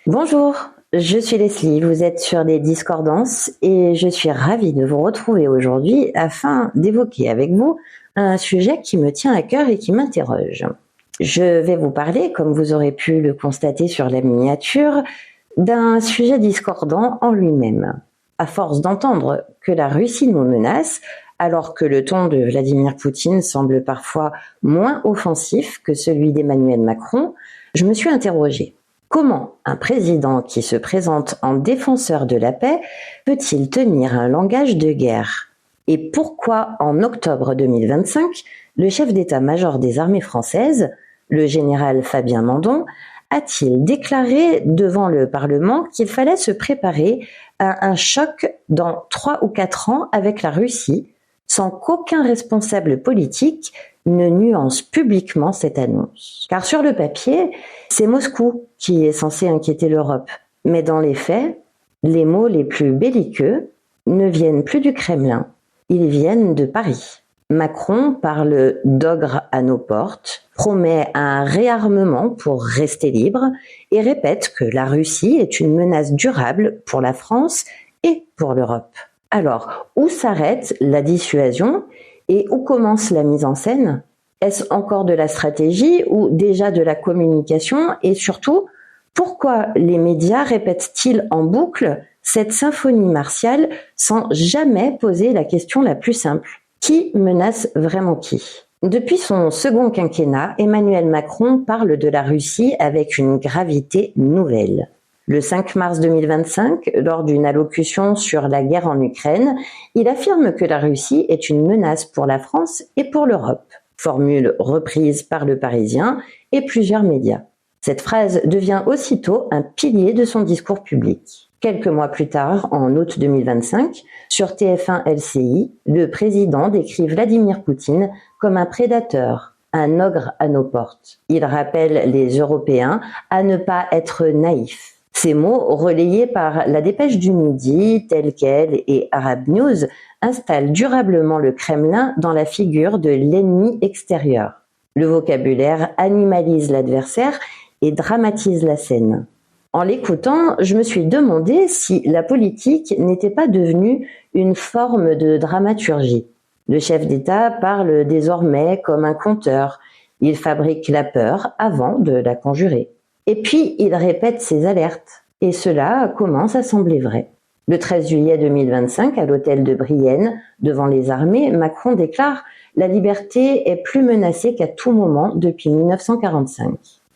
Bonjour, je suis Leslie, vous êtes sur les Discordances et je suis ravie de vous retrouver aujourd'hui afin d'évoquer avec vous un sujet qui me tient à cœur et qui m'interroge. Je vais vous parler, comme vous aurez pu le constater sur la miniature, d'un sujet discordant en lui-même. À force d'entendre que la Russie nous menace, alors que le ton de Vladimir Poutine semble parfois moins offensif que celui d'Emmanuel Macron, je me suis interrogée. Comment un président qui se présente en défenseur de la paix peut-il tenir un langage de guerre? Et pourquoi, en octobre 2025, le chef d'état-major des armées françaises, le général Fabien Mandon, a-t-il déclaré devant le Parlement qu'il fallait se préparer à un choc dans 3 ou 4 ans avec la Russie, sans qu'aucun responsable politique ne nuance publiquement cette annonce? Car sur le papier, c'est Moscou qui est censé inquiéter l'Europe. Mais dans les faits, les mots les plus belliqueux ne viennent plus du Kremlin, ils viennent de Paris. Macron parle d'ogre à nos portes, promet un réarmement pour rester libre et répète que la Russie est une menace durable pour la France et pour l'Europe. Alors, où s'arrête la dissuasion et où commence la mise en scène? Est-ce encore de la stratégie ou déjà de la communication? Et surtout, pourquoi les médias répètent-ils en boucle cette symphonie martiale sans jamais poser la question la plus simple? Qui menace vraiment qui? Depuis son second quinquennat, Emmanuel Macron parle de la Russie avec une gravité nouvelle. Le 5 mars 2025, lors d'une allocution sur la guerre en Ukraine, il affirme que la Russie est une menace pour la France et pour l'Europe. Formule reprise par Le Parisien et plusieurs médias. Cette phrase devient aussitôt un pilier de son discours public. Quelques mois plus tard, en août 2025, sur TF1 LCI, le président décrit Vladimir Poutine comme un prédateur, un ogre à nos portes. Il rappelle les Européens à ne pas être naïfs. Ces mots, relayés par la Dépêche du Midi, Tel Quel et Arab News, installent durablement le Kremlin dans la figure de l'ennemi extérieur. Le vocabulaire animalise l'adversaire et dramatise la scène. En l'écoutant, je me suis demandé si la politique n'était pas devenue une forme de dramaturgie. Le chef d'État parle désormais comme un conteur. Il fabrique la peur avant de la conjurer. Et puis, il répète ses alertes. Et cela commence à sembler vrai. Le 13 juillet 2025, à l'hôtel de Brienne, devant les armées, Macron déclare « La liberté est plus menacée qu'à tout moment depuis 1945 ».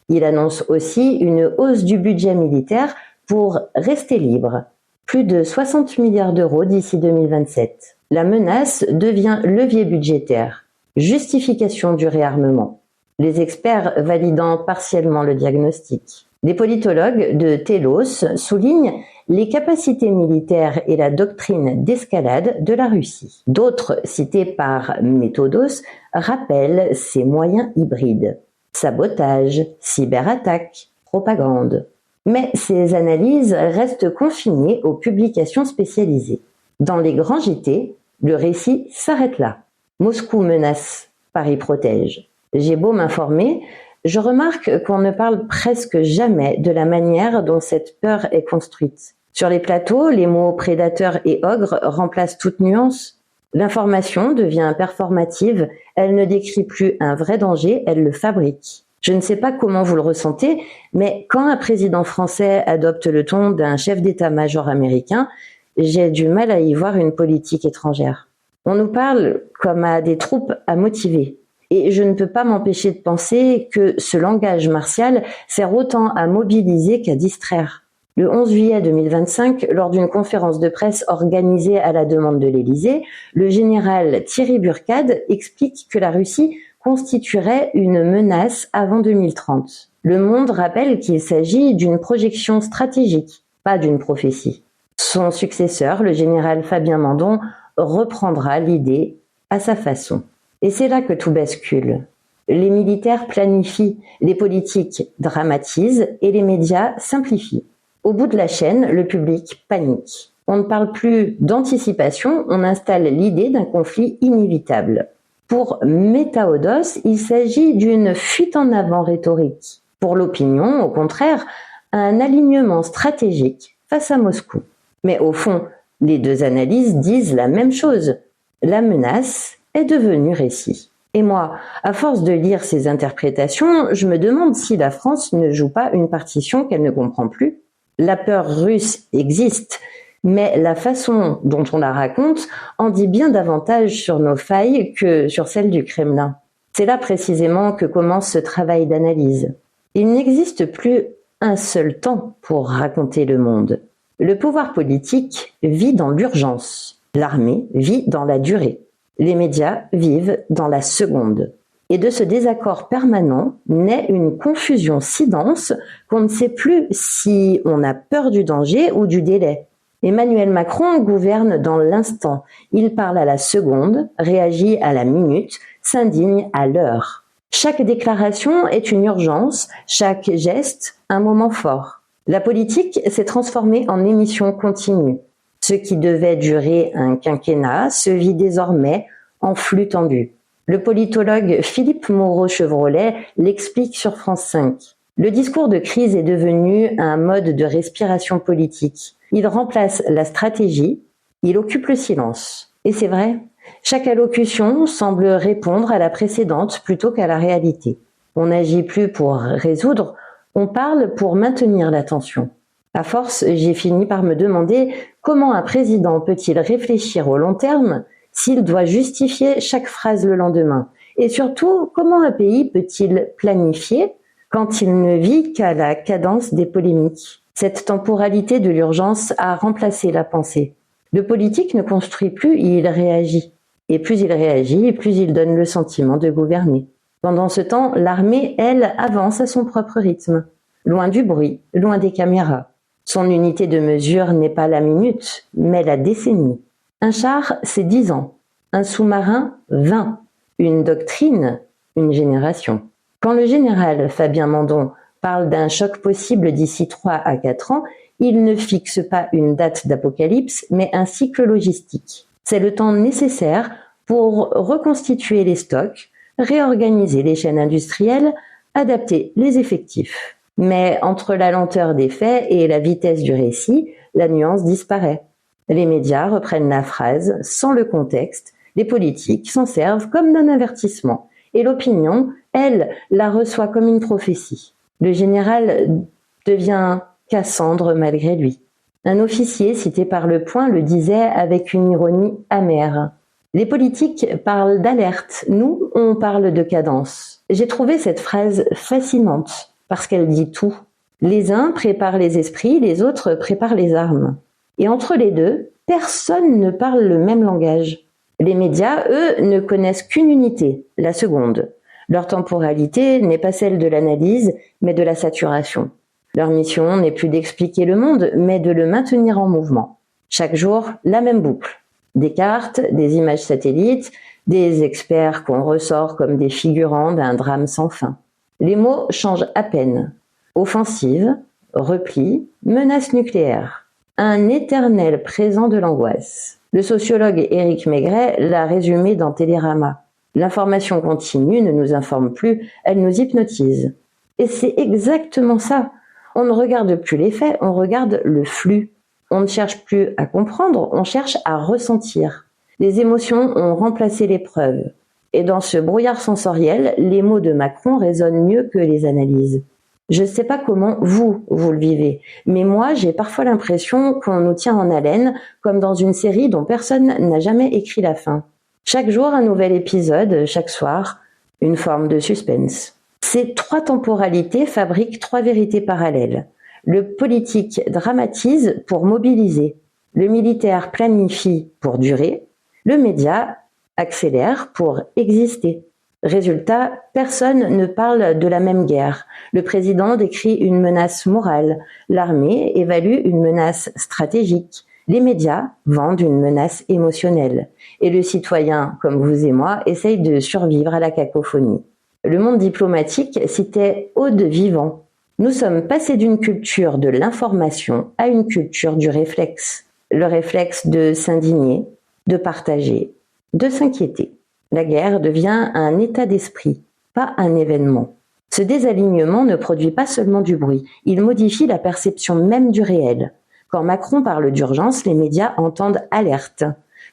Il annonce aussi une hausse du budget militaire pour rester libre. Plus de 60 milliards d'euros d'ici 2027. La menace devient levier budgétaire. Justification du réarmement. Les experts validant partiellement le diagnostic. Des politologues de Telos soulignent les capacités militaires et la doctrine d'escalade de la Russie. D'autres, cités par Méthodos, rappellent ces moyens hybrides. Sabotage, cyberattaque, propagande. Mais ces analyses restent confinées aux publications spécialisées. Dans les grands JT, le récit s'arrête là. Moscou menace, Paris protège. J'ai beau m'informer, je remarque qu'on ne parle presque jamais de la manière dont cette peur est construite. Sur les plateaux, les mots prédateur et ogre remplacent toute nuance. L'information devient performative, elle ne décrit plus un vrai danger, elle le fabrique. Je ne sais pas comment vous le ressentez, mais quand un président français adopte le ton d'un chef d'état-major américain, j'ai du mal à y voir une politique étrangère. On nous parle comme à des troupes à motiver. Et je ne peux pas m'empêcher de penser que ce langage martial sert autant à mobiliser qu'à distraire. Le 11 juillet 2025, lors d'une conférence de presse organisée à la demande de l'Élysée, le général Thierry Burkhade explique que la Russie constituerait une menace avant 2030. Le Monde rappelle qu'il s'agit d'une projection stratégique, pas d'une prophétie. Son successeur, le général Fabien Mandon, reprendra l'idée à sa façon. Et c'est là que tout bascule. Les militaires planifient, les politiques dramatisent et les médias simplifient. Au bout de la chaîne, le public panique. On ne parle plus d'anticipation, on installe l'idée d'un conflit inévitable. Pour Méthodos, il s'agit d'une fuite en avant rhétorique. Pour l'opinion, au contraire, un alignement stratégique face à Moscou. Mais au fond, les deux analyses disent la même chose. La menace est devenue récit. Et moi, à force de lire ces interprétations, je me demande si la France ne joue pas une partition qu'elle ne comprend plus. La peur russe existe, mais la façon dont on la raconte en dit bien davantage sur nos failles que sur celles du Kremlin. C'est là précisément que commence ce travail d'analyse. Il n'existe plus un seul temps pour raconter le monde. Le pouvoir politique vit dans l'urgence. L'armée vit dans la durée. Les médias vivent dans la seconde. Et de ce désaccord permanent naît une confusion si dense qu'on ne sait plus si on a peur du danger ou du délai. Emmanuel Macron gouverne dans l'instant. Il parle à la seconde, réagit à la minute, s'indigne à l'heure. Chaque déclaration est une urgence, chaque geste un moment fort. La politique s'est transformée en émission continue. Ce qui devait durer un quinquennat se vit désormais en flux tendu. Le politologue Philippe Moreau-Chevrolet l'explique sur France 5. Le discours de crise est devenu un mode de respiration politique. Il remplace la stratégie, il occupe le silence. Et c'est vrai, chaque allocution semble répondre à la précédente plutôt qu'à la réalité. On n'agit plus pour résoudre, on parle pour maintenir l'attention. À force, j'ai fini par me demander comment un président peut-il réfléchir au long terme s'il doit justifier chaque phrase le lendemain. Et surtout, comment un pays peut-il planifier quand il ne vit qu'à la cadence des polémiques? Cette temporalité de l'urgence a remplacé la pensée. Le politique ne construit plus, il réagit. Et plus il réagit, plus il donne le sentiment de gouverner. Pendant ce temps, l'armée, elle, avance à son propre rythme. Loin du bruit, loin des caméras. Son unité de mesure n'est pas la minute, mais la décennie. Un char, c'est 10 ans. Un sous-marin, 20. Une doctrine, une génération. Quand le général Fabien Mandon parle d'un choc possible d'ici 3 à 4 ans, il ne fixe pas une date d'apocalypse, mais un cycle logistique. C'est le temps nécessaire pour reconstituer les stocks, réorganiser les chaînes industrielles, adapter les effectifs. Mais entre la lenteur des faits et la vitesse du récit, la nuance disparaît. Les médias reprennent la phrase sans le contexte, les politiques s'en servent comme d'un avertissement, et l'opinion, elle, la reçoit comme une prophétie. Le général devient Cassandre malgré lui. Un officier cité par Le Point le disait avec une ironie amère. Les politiques parlent d'alerte, nous, on parle de cadence. J'ai trouvé cette phrase fascinante parce qu'elle dit tout. Les uns préparent les esprits, les autres préparent les armes. Et entre les deux, personne ne parle le même langage. Les médias, eux, ne connaissent qu'une unité, la seconde. Leur temporalité n'est pas celle de l'analyse, mais de la saturation. Leur mission n'est plus d'expliquer le monde, mais de le maintenir en mouvement. Chaque jour, la même boucle. Des cartes, des images satellites, des experts qu'on ressort comme des figurants d'un drame sans fin. Les mots changent à peine. Offensive, repli, menace nucléaire. Un éternel présent de l'angoisse. Le sociologue Éric Maigret l'a résumé dans Télérama. L'information continue ne nous informe plus, elle nous hypnotise. Et c'est exactement ça. On ne regarde plus les faits, on regarde le flux. On ne cherche plus à comprendre, on cherche à ressentir. Les émotions ont remplacé les preuves. Et dans ce brouillard sensoriel, les mots de Macron résonnent mieux que les analyses. Je ne sais pas comment vous le vivez, mais moi j'ai parfois l'impression qu'on nous tient en haleine, comme dans une série dont personne n'a jamais écrit la fin. Chaque jour un nouvel épisode, chaque soir, une forme de suspense. Ces 3 temporalités fabriquent 3 vérités parallèles. Le politique dramatise pour mobiliser, le militaire planifie pour durer, le média accélère pour exister. Résultat, personne ne parle de la même guerre. Le président décrit une menace morale, l'armée évalue une menace stratégique, les médias vendent une menace émotionnelle, et le citoyen, comme vous et moi, essaye de survivre à la cacophonie. Le monde diplomatique citait Aude Vivant. Nous sommes passés d'une culture de l'information à une culture du réflexe. Le réflexe de s'indigner, de partager, de s'inquiéter. La guerre devient un état d'esprit, pas un événement. Ce désalignement ne produit pas seulement du bruit, il modifie la perception même du réel. Quand Macron parle d'urgence, les médias entendent alerte.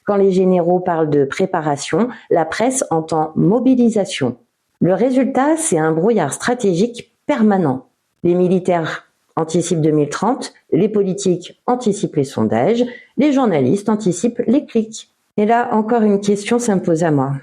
Quand les généraux parlent de préparation, la presse entend mobilisation. Le résultat, c'est un brouillard stratégique permanent. Les militaires anticipent 2030, les politiques anticipent les sondages, les journalistes anticipent les clics. Et là, encore une question s'impose à moi.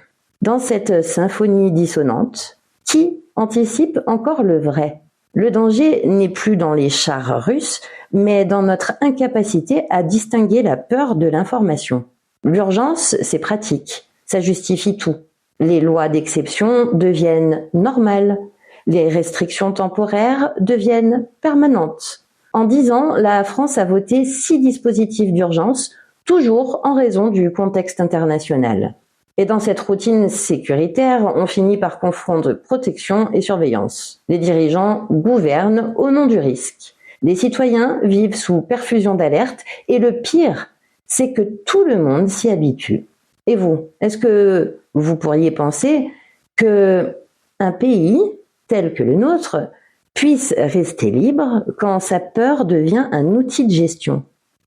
Dans cette symphonie dissonante, qui anticipe encore le vrai? Le danger n'est plus dans les chars russes, mais dans notre incapacité à distinguer la peur de l'information. L'urgence, c'est pratique, ça justifie tout. Les lois d'exception deviennent normales, les restrictions temporaires deviennent permanentes. En 10 ans, la France a voté 6 dispositifs d'urgence, toujours en raison du contexte international. Et dans cette routine sécuritaire, on finit par confondre protection et surveillance. Les dirigeants gouvernent au nom du risque. Les citoyens vivent sous perfusion d'alertes et le pire, c'est que tout le monde s'y habitue. Et vous, est-ce que vous pourriez penser qu'un pays tel que le nôtre puisse rester libre quand sa peur devient un outil de gestion?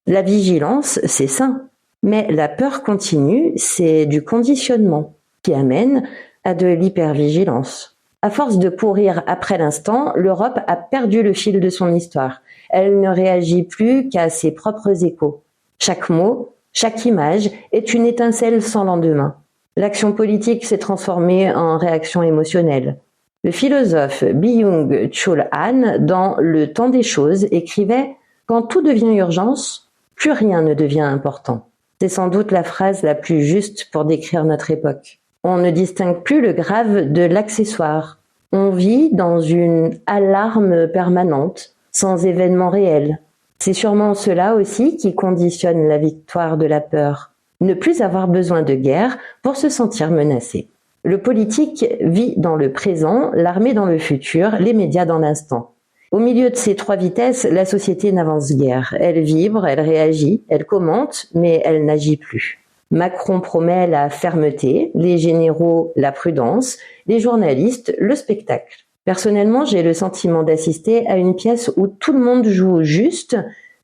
La vigilance, c'est sain, mais la peur continue, c'est du conditionnement qui amène à de l'hypervigilance. À force de courir après l'instant, l'Europe a perdu le fil de son histoire. Elle ne réagit plus qu'à ses propres échos. Chaque mot, chaque image est une étincelle sans lendemain. L'action politique s'est transformée en réaction émotionnelle. Le philosophe Byung-Chul Han, dans Le temps des choses, écrivait « Quand tout devient urgence, plus rien ne devient important ». C'est sans doute la phrase la plus juste pour décrire notre époque. On ne distingue plus le grave de l'accessoire. On vit dans une alarme permanente, sans événement réel. C'est sûrement cela aussi qui conditionne la victoire de la peur. Ne plus avoir besoin de guerre pour se sentir menacé. Le politique vit dans le présent, l'armée dans le futur, les médias dans l'instant. Au milieu de ces 3 vitesses, la société n'avance guère. Elle vibre, elle réagit, elle commente, mais elle n'agit plus. Macron promet la fermeté, les généraux la prudence, les journalistes le spectacle. Personnellement, j'ai le sentiment d'assister à une pièce où tout le monde joue juste,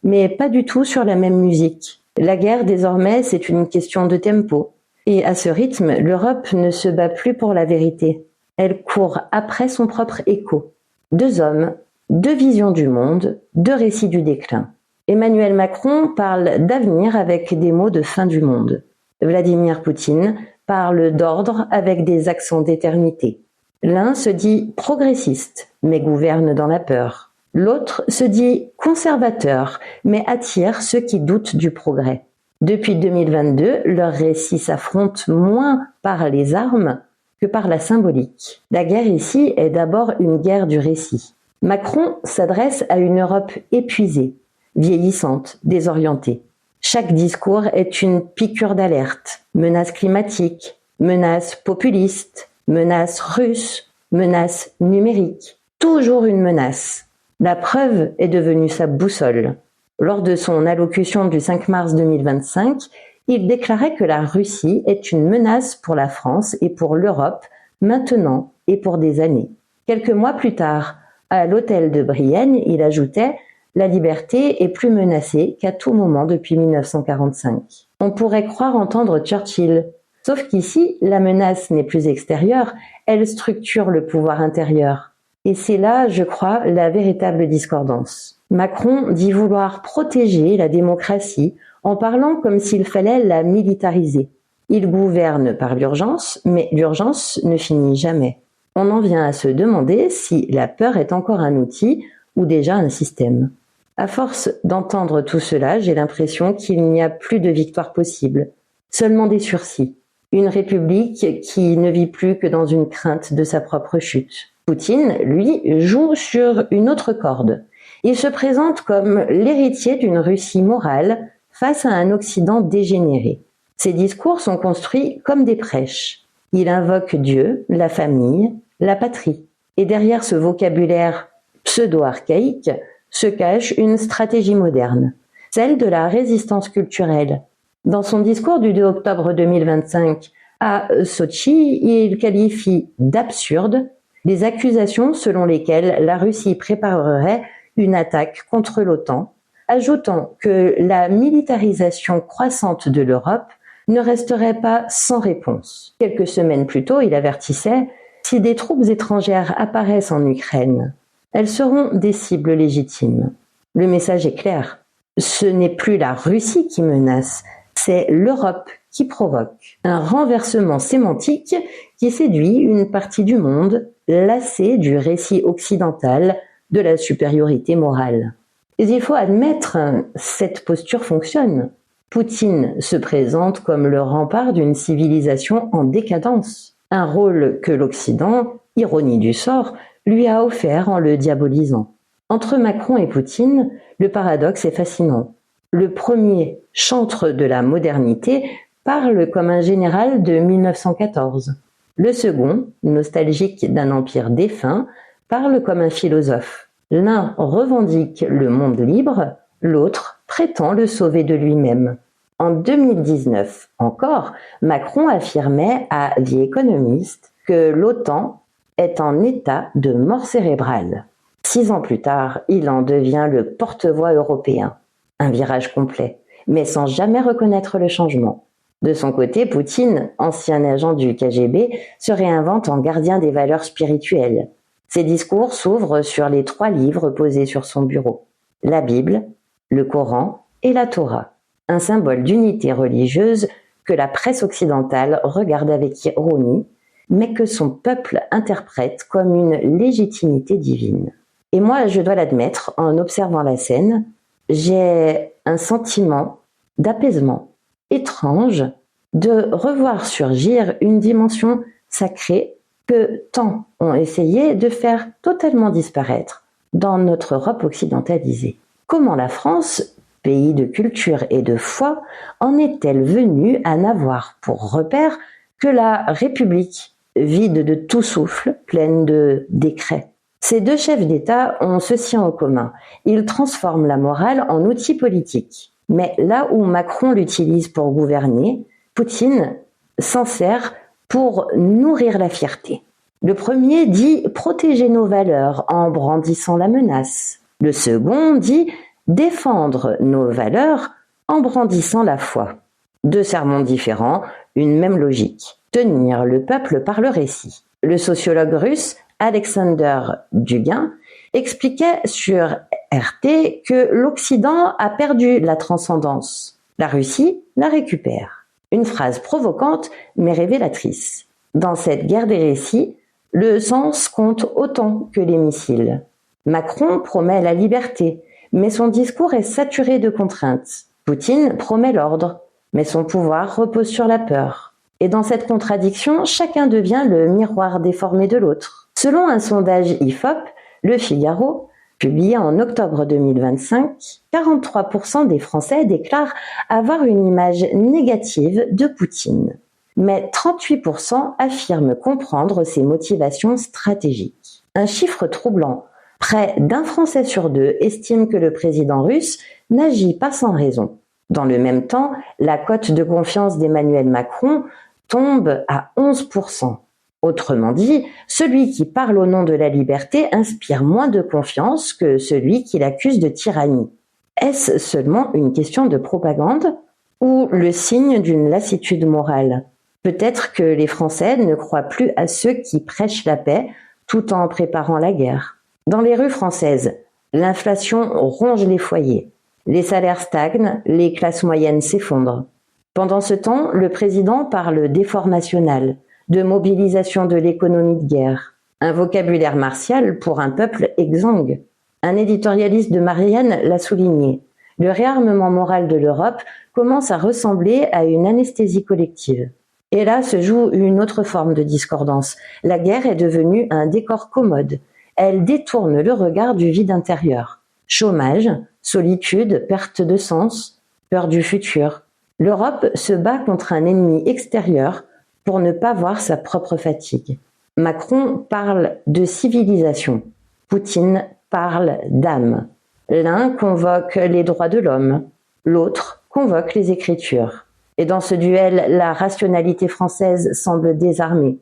mais pas du tout sur la même musique. La guerre, désormais, c'est une question de tempo. Et à ce rythme, l'Europe ne se bat plus pour la vérité. Elle court après son propre écho. 2 hommes, 2 visions du monde, 2 récits du déclin. Emmanuel Macron parle d'avenir avec des mots de fin du monde. Vladimir Poutine parle d'ordre avec des accents d'éternité. L'un se dit progressiste, mais gouverne dans la peur. L'autre se dit conservateur, mais attire ceux qui doutent du progrès. Depuis 2022, leurs récits s'affrontent moins par les armes que par la symbolique. La guerre ici est d'abord une guerre du récit. Macron s'adresse à une Europe épuisée, vieillissante, désorientée. Chaque discours est une piqûre d'alerte. Menace climatique, menace populiste, menace russe, menace numérique. Toujours une menace. La preuve est devenue sa boussole. Lors de son allocution du 5 mars 2025, il déclarait que la Russie est une menace pour la France et pour l'Europe, maintenant et pour des années. Quelques mois plus tard, à l'hôtel de Brienne, il ajoutait « La liberté est plus menacée qu'à tout moment depuis 1945 ». On pourrait croire entendre Churchill. Sauf qu'ici, la menace n'est plus extérieure, elle structure le pouvoir intérieur. Et c'est là, je crois, la véritable discordance. Macron dit vouloir protéger la démocratie en parlant comme s'il fallait la militariser. Il gouverne par l'urgence, mais l'urgence ne finit jamais. On en vient à se demander si la peur est encore un outil ou déjà un système. À force d'entendre tout cela, j'ai l'impression qu'il n'y a plus de victoire possible, seulement des sursis. Une république qui ne vit plus que dans une crainte de sa propre chute. Poutine, lui, joue sur une autre corde. Il se présente comme l'héritier d'une Russie morale face à un Occident dégénéré. Ses discours sont construits comme des prêches. Il invoque Dieu, la famille, la patrie. Et derrière ce vocabulaire pseudo-archaïque se cache une stratégie moderne, celle de la résistance culturelle. Dans son discours du 2 octobre 2025 à Sotchi, il qualifie d'absurde des accusations selon lesquelles la Russie préparerait une attaque contre l'OTAN, ajoutant que la militarisation croissante de l'Europe ne resterait pas sans réponse. Quelques semaines plus tôt, il avertissait « Si des troupes étrangères apparaissent en Ukraine, elles seront des cibles légitimes. » Le message est clair. Ce n'est plus la Russie qui menace, c'est l'Europe qui provoque. Un renversement sémantique qui séduit une partie du monde lassée du récit occidental de la supériorité morale. Et il faut admettre, cette posture fonctionne. Poutine se présente comme le rempart d'une civilisation en décadence, un rôle que l'Occident, ironie du sort, lui a offert en le diabolisant. Entre Macron et Poutine, le paradoxe est fascinant. Le premier, chantre de la modernité, parle comme un général de 1914. Le second, nostalgique d'un empire défunt, parle comme un philosophe. L'un revendique le monde libre, l'autre prétend le sauver de lui-même. En 2019 encore, Macron affirmait à The Economist que l'OTAN est en état de mort cérébrale. 6 ans plus tard, il en devient le porte-voix européen. Un virage complet, mais sans jamais reconnaître le changement. De son côté, Poutine, ancien agent du KGB, se réinvente en gardien des valeurs spirituelles. Ses discours s'ouvrent sur les 3 livres posés sur son bureau. La Bible, le Coran et la Torah. Un symbole d'unité religieuse que la presse occidentale regarde avec ironie, mais que son peuple interprète comme une légitimité divine. Et moi, je dois l'admettre, en observant la scène, j'ai un sentiment d'apaisement étrange de revoir surgir une dimension sacrée que tant ont essayé de faire totalement disparaître dans notre Europe occidentalisée. Comment la France, pays de culture et de foi, en est-elle venue à n'avoir pour repère que la République, vide de tout souffle, pleine de décrets? Ces 2 chefs d'État ont ceci en commun. Ils transforment la morale en outil politique. Mais là où Macron l'utilise pour gouverner, Poutine s'en sert pour nourrir la fierté. Le premier dit protéger nos valeurs en brandissant la menace. Le second dit défendre nos valeurs en brandissant la foi. 2 sermons différents, une même logique. Tenir le peuple par le récit. Le sociologue russe Alexander Dugin expliquait sur RT que l'Occident a perdu la transcendance. La Russie la récupère. Une phrase provocante mais révélatrice. Dans cette guerre des récits, le sens compte autant que les missiles. Macron promet la liberté, mais son discours est saturé de contraintes. Poutine promet l'ordre, mais son pouvoir repose sur la peur. Et dans cette contradiction, chacun devient le miroir déformé de l'autre. Selon un sondage IFOP, Le Figaro, publié en octobre 2025, 43% des Français déclarent avoir une image négative de Poutine. Mais 38% affirment comprendre ses motivations stratégiques. Un chiffre troublant. Près d'1 Français sur 2 estime que le président russe n'agit pas sans raison. Dans le même temps, la cote de confiance d'Emmanuel Macron tombe à 11%. Autrement dit, celui qui parle au nom de la liberté inspire moins de confiance que celui qui l'accuse de tyrannie. Est-ce seulement une question de propagande ou le signe d'une lassitude morale? Peut-être que les Français ne croient plus à ceux qui prêchent la paix tout en préparant la guerre. Dans les rues françaises, l'inflation ronge les foyers. Les salaires stagnent, les classes moyennes s'effondrent. Pendant ce temps, le président parle d'effort national, de mobilisation de l'économie de guerre. Un vocabulaire martial pour un peuple exsangue. Un éditorialiste de Marianne l'a souligné. Le réarmement moral de l'Europe commence à ressembler à une anesthésie collective. Et là se joue une autre forme de discordance. La guerre est devenue un décor commode. Elle détourne le regard du vide intérieur. Chômage, solitude, perte de sens, peur du futur. L'Europe se bat contre un ennemi extérieur pour ne pas voir sa propre fatigue. Macron parle de civilisation. Poutine parle d'âme. L'un convoque les droits de l'homme, l'autre convoque les Écritures. Et dans ce duel, la rationalité française semble désarmée.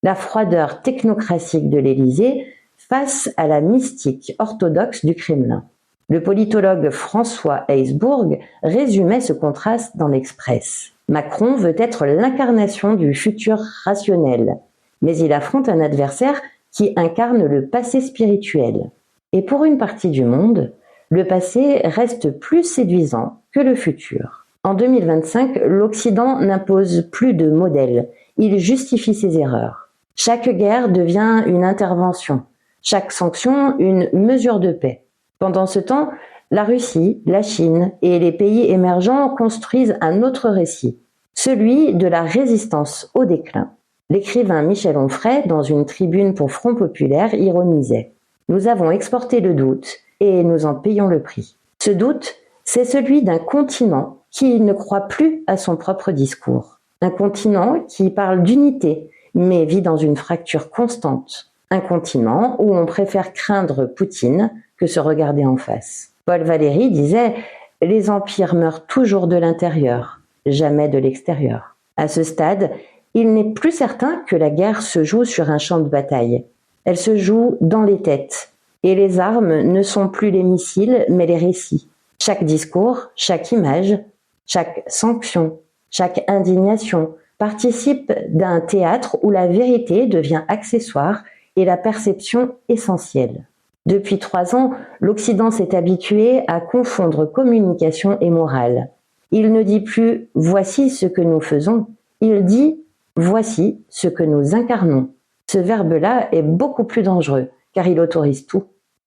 la froideur technocratique de l'Élysée face à la mystique orthodoxe du Kremlin. Le politologue François Heisbourg résumait ce contraste dans l'Express. Macron veut être l'incarnation du futur rationnel, mais il affronte un adversaire qui incarne le passé spirituel. Et pour une partie du monde, le passé reste plus séduisant que le futur. En 2025, l'Occident n'impose plus de modèle, il justifie ses erreurs. Chaque guerre devient une intervention, chaque sanction une mesure de paix. Pendant ce temps, la Russie, la Chine et les pays émergents construisent un autre récit, celui de la résistance au déclin. L'écrivain Michel Onfray, dans une tribune pour Front Populaire, ironisait « Nous avons exporté le doute et nous en payons le prix. » Ce doute, c'est celui d'un continent qui ne croit plus à son propre discours. Un continent qui parle d'unité, mais vit dans une fracture constante. Un continent où on préfère craindre Poutine que se regarder en face. Paul Valéry disait « Les empires meurent toujours de l'intérieur, jamais de l'extérieur. » À ce stade, il n'est plus certain que la guerre se joue sur un champ de bataille. Elle se joue dans les têtes. Et les armes ne sont plus les missiles, mais les récits. Chaque discours, chaque image, chaque sanction, chaque indignation participe d'un théâtre où la vérité devient accessoire et la perception essentielle. Depuis 3 ans, l'Occident s'est habitué à confondre communication et morale. Il ne dit plus « voici ce que nous faisons », il dit « voici ce que nous incarnons ». Ce verbe-là est beaucoup plus dangereux, car il autorise tout.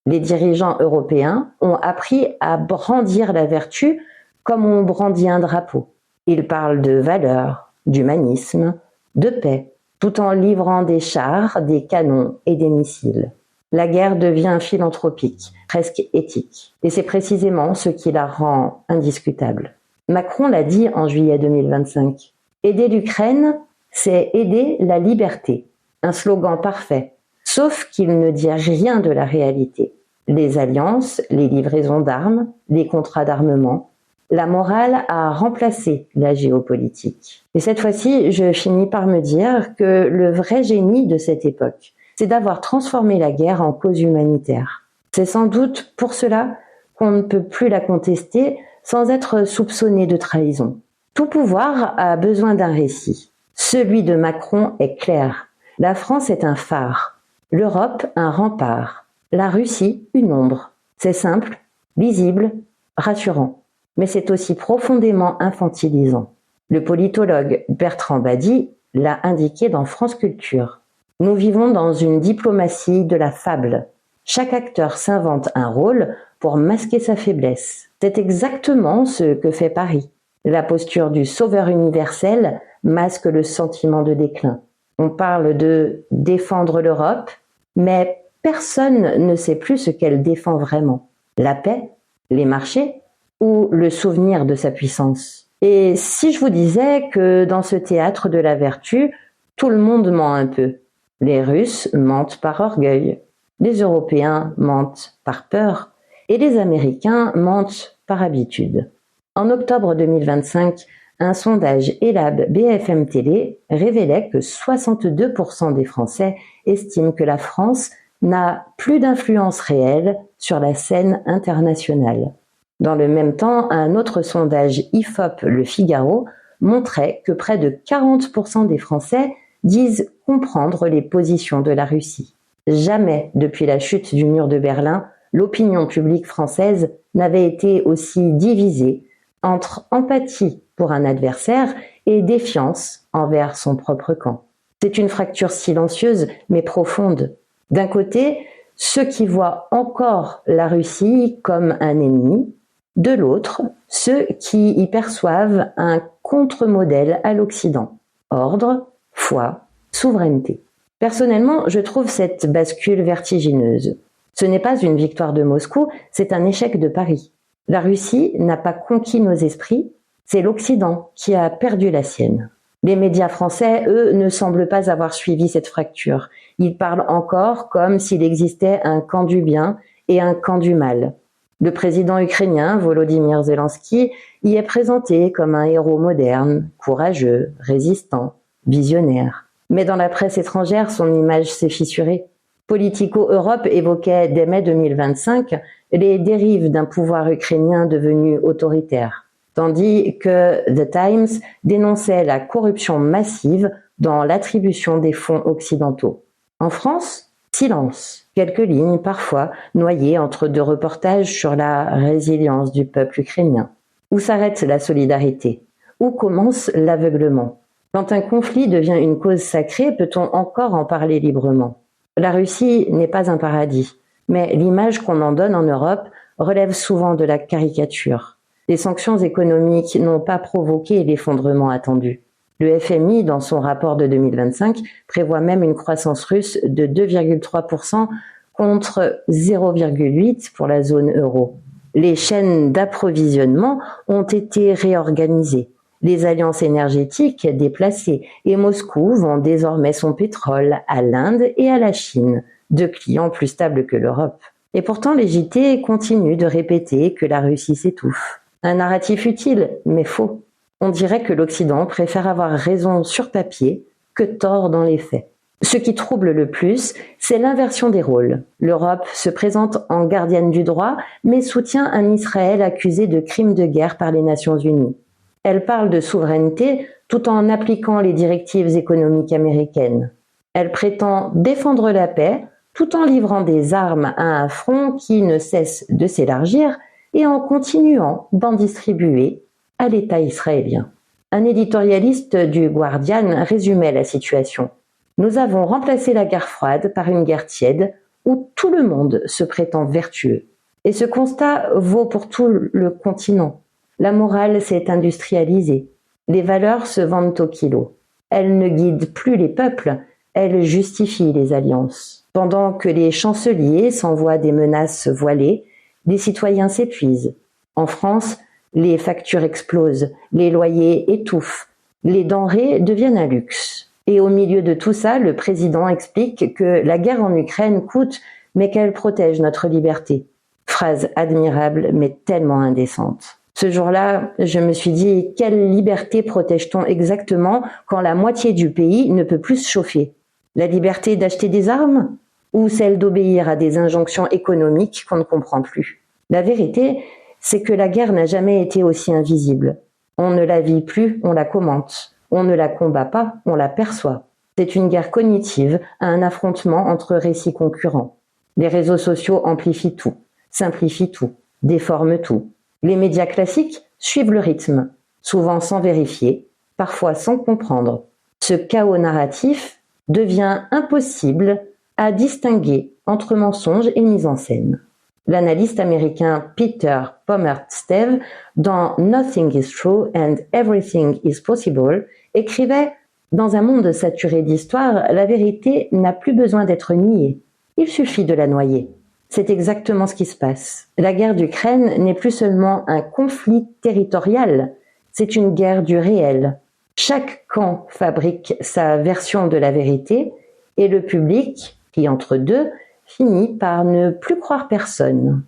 Les dirigeants européens ont appris à brandir la vertu comme on brandit un drapeau. Ils parlent de valeurs, d'humanisme, de paix, tout en livrant des chars, des canons et des missiles. La guerre devient philanthropique, presque éthique. Et c'est précisément ce qui la rend indiscutable. Macron l'a dit en juillet 2025. Aider l'Ukraine, c'est aider la liberté. Un slogan parfait, sauf qu'il ne dit rien de la réalité. Les alliances, les livraisons d'armes, les contrats d'armement, la morale a remplacé la géopolitique. Et cette fois-ci, je finis par me dire que le vrai génie de cette époque, c'est d'avoir transformé la guerre en cause humanitaire. C'est sans doute pour cela qu'on ne peut plus la contester sans être soupçonné de trahison. Tout pouvoir a besoin d'un récit. Celui de Macron est clair. La France est un phare, l'Europe un rempart, la Russie une ombre. C'est simple, lisible, rassurant, mais c'est aussi profondément infantilisant. Le politologue Bertrand Badi l'a indiqué dans France Culture. Nous vivons dans une diplomatie de la fable. Chaque acteur s'invente un rôle pour masquer sa faiblesse. C'est exactement ce que fait Paris. La posture du sauveur universel masque le sentiment de déclin. On parle de défendre l'Europe, mais personne ne sait plus ce qu'elle défend vraiment. La paix, les marchés ou le souvenir de sa puissance. Et si je vous disais que dans ce théâtre de la vertu, tout le monde ment un peu. Les Russes mentent par orgueil, les Européens mentent par peur et les Américains mentent par habitude. En octobre 2025, un sondage Elab BFM Télé révélait que 62% des Français estiment que la France n'a plus d'influence réelle sur la scène internationale. Dans le même temps, un autre sondage IFOP Le Figaro montrait que près de 40% des Français disent comprendre les positions de la Russie. Jamais depuis la chute du mur de Berlin, l'opinion publique française n'avait été aussi divisée entre empathie pour un adversaire et défiance envers son propre camp. C'est une fracture silencieuse mais profonde. D'un côté, ceux qui voient encore la Russie comme un ennemi, de l'autre, ceux qui y perçoivent un contre-modèle à l'Occident. Ordre, foi, souveraineté. Personnellement, je trouve cette bascule vertigineuse. Ce n'est pas une victoire de Moscou, c'est un échec de Paris. La Russie n'a pas conquis nos esprits, c'est l'Occident qui a perdu la sienne. Les médias français, eux, ne semblent pas avoir suivi cette fracture. Ils parlent encore comme s'il existait un camp du bien et un camp du mal. Le président ukrainien, Volodymyr Zelensky, y est présenté comme un héros moderne, courageux, résistant, visionnaire. Mais dans la presse étrangère, son image s'est fissurée. Politico Europe évoquait dès mai 2025 les dérives d'un pouvoir ukrainien devenu autoritaire, tandis que The Times dénonçait la corruption massive dans l'attribution des fonds occidentaux. En France, silence, quelques lignes parfois noyées entre deux reportages sur la résilience du peuple ukrainien. Où s'arrête la solidarité? Où commence l'aveuglement? Quand un conflit devient une cause sacrée, peut-on encore en parler librement? La Russie n'est pas un paradis, mais l'image qu'on en donne en Europe relève souvent de la caricature. Les sanctions économiques n'ont pas provoqué l'effondrement attendu. Le FMI, dans son rapport de 2025, prévoit même une croissance russe de 2,3% contre 0,8% pour la zone euro. Les chaînes d'approvisionnement ont été réorganisées, les alliances énergétiques déplacées, et Moscou vend désormais son pétrole à l'Inde et à la Chine, deux clients plus stables que l'Europe. Et pourtant, les JT continuent de répéter que la Russie s'étouffe. Un narratif utile, mais faux. On dirait que l'Occident préfère avoir raison sur papier que tort dans les faits. Ce qui trouble le plus, c'est l'inversion des rôles. L'Europe se présente en gardienne du droit, mais soutient un Israël accusé de crimes de guerre par les Nations Unies. Elle parle de souveraineté tout en appliquant les directives économiques américaines. Elle prétend défendre la paix tout en livrant des armes à un front qui ne cesse de s'élargir et en continuant d'en distribuer à l'État israélien. Un éditorialiste du Guardian résumait la situation. Nous avons remplacé la guerre froide par une guerre tiède où tout le monde se prétend vertueux. Et ce constat vaut pour tout le continent. La morale s'est industrialisée. Les valeurs se vendent au kilo. Elles ne guident plus les peuples, elles justifient les alliances. Pendant que les chanceliers s'envoient des menaces voilées, les citoyens s'épuisent. En France, les factures explosent, les loyers étouffent, les denrées deviennent un luxe. Et au milieu de tout ça, le président explique que la guerre en Ukraine coûte, mais qu'elle protège notre liberté. Phrase admirable, mais tellement indécente. Ce jour-là, je me suis dit, quelle liberté protège-t-on exactement quand la moitié du pays ne peut plus se chauffer? La liberté d'acheter des armes? Ou celle d'obéir à des injonctions économiques qu'on ne comprend plus? La vérité, c'est que la guerre n'a jamais été aussi invisible. On ne la vit plus, on la commente. On ne la combat pas, on la perçoit. C'est une guerre cognitive, un affrontement entre récits concurrents. Les réseaux sociaux amplifient tout, simplifient tout, déforment tout. Les médias classiques suivent le rythme, souvent sans vérifier, parfois sans comprendre. Ce chaos narratif devient impossible à distinguer entre mensonge et mise en scène. L'analyste américain Peter Pommerstev, dans Nothing is True and Everything is Possible, écrivait « Dans un monde saturé d'histoire, la vérité n'a plus besoin d'être niée. Il suffit de la noyer. » C'est exactement ce qui se passe. La guerre d'Ukraine n'est plus seulement un conflit territorial, c'est une guerre du réel. Chaque camp fabrique sa version de la vérité et le public, qui entre deux, finit par ne plus croire personne.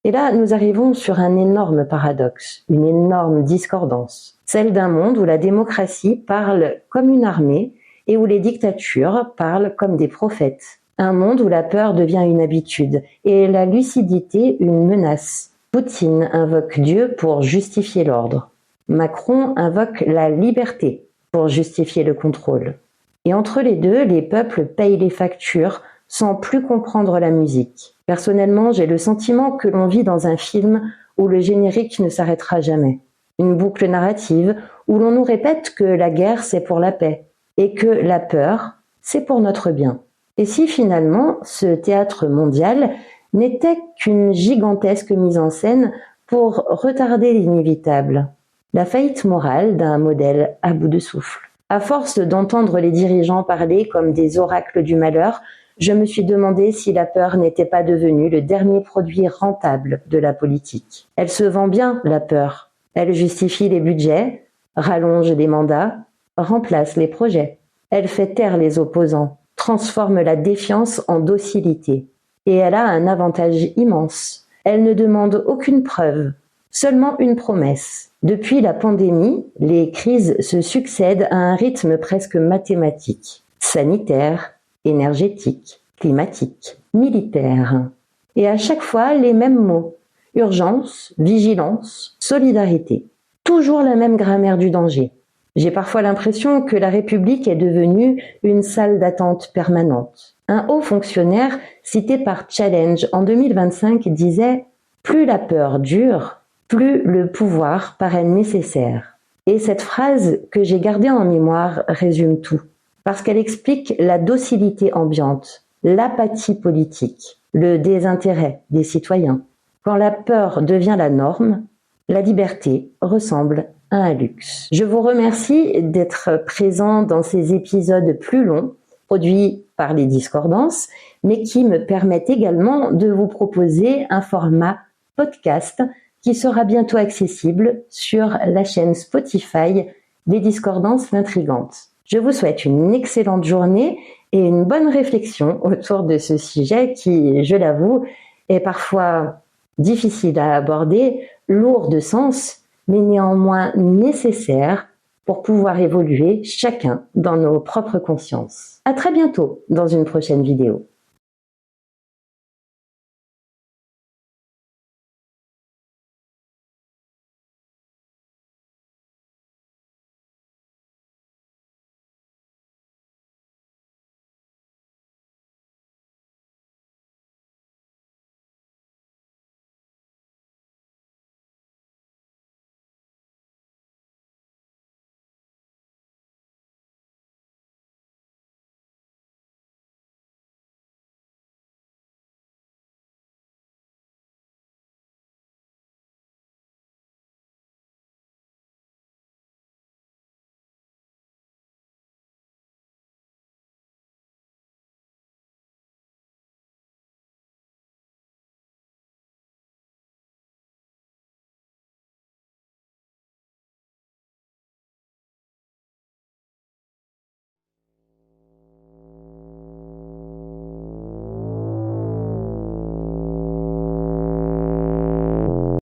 Et là, nous arrivons sur un énorme paradoxe, une énorme discordance, celle d'un monde où la démocratie parle comme une armée et où les dictatures parlent comme des prophètes. Un monde où la peur devient une habitude et la lucidité une menace. Poutine invoque Dieu pour justifier l'ordre. Macron invoque la liberté pour justifier le contrôle. Et entre les deux, les peuples payent les factures sans plus comprendre la musique. Personnellement, j'ai le sentiment que l'on vit dans un film où le générique ne s'arrêtera jamais. Une boucle narrative où l'on nous répète que la guerre, c'est pour la paix et que la peur, c'est pour notre bien. Et si finalement, ce théâtre mondial n'était qu'une gigantesque mise en scène pour retarder l'inévitable, la faillite morale d'un modèle à bout de souffle. À force d'entendre les dirigeants parler comme des oracles du malheur, je me suis demandé si la peur n'était pas devenue le dernier produit rentable de la politique. Elle se vend bien, la peur. Elle justifie les budgets, rallonge les mandats, remplace les projets. Elle fait taire les opposants, transforme la défiance en docilité. Et elle a un avantage immense. Elle ne demande aucune preuve, seulement une promesse. Depuis la pandémie, les crises se succèdent à un rythme presque mathématique. sanitaire, énergétique, climatique, militaire. Et à chaque fois, les mêmes mots. Urgence, vigilance, solidarité. Toujours la même grammaire du danger. J'ai parfois l'impression que la République est devenue une salle d'attente permanente. Un haut fonctionnaire cité par Challenge en 2025 disait « Plus la peur dure, plus le pouvoir paraît nécessaire ». Et cette phrase que j'ai gardée en mémoire résume tout, parce qu'elle explique la docilité ambiante, l'apathie politique, le désintérêt des citoyens. Quand la peur devient la norme, la liberté ressemble à un luxe. Je vous remercie d'être présent dans ces épisodes plus longs, produits par les Discordances, mais qui me permettent également de vous proposer un format podcast qui sera bientôt accessible sur la chaîne Spotify des Discordances l'intrigantes. Je vous souhaite une excellente journée et une bonne réflexion autour de ce sujet qui, je l'avoue, est parfois difficile à aborder, lourd de sens, mais néanmoins nécessaire pour pouvoir évoluer chacun dans nos propres consciences. À très bientôt dans une prochaine vidéo.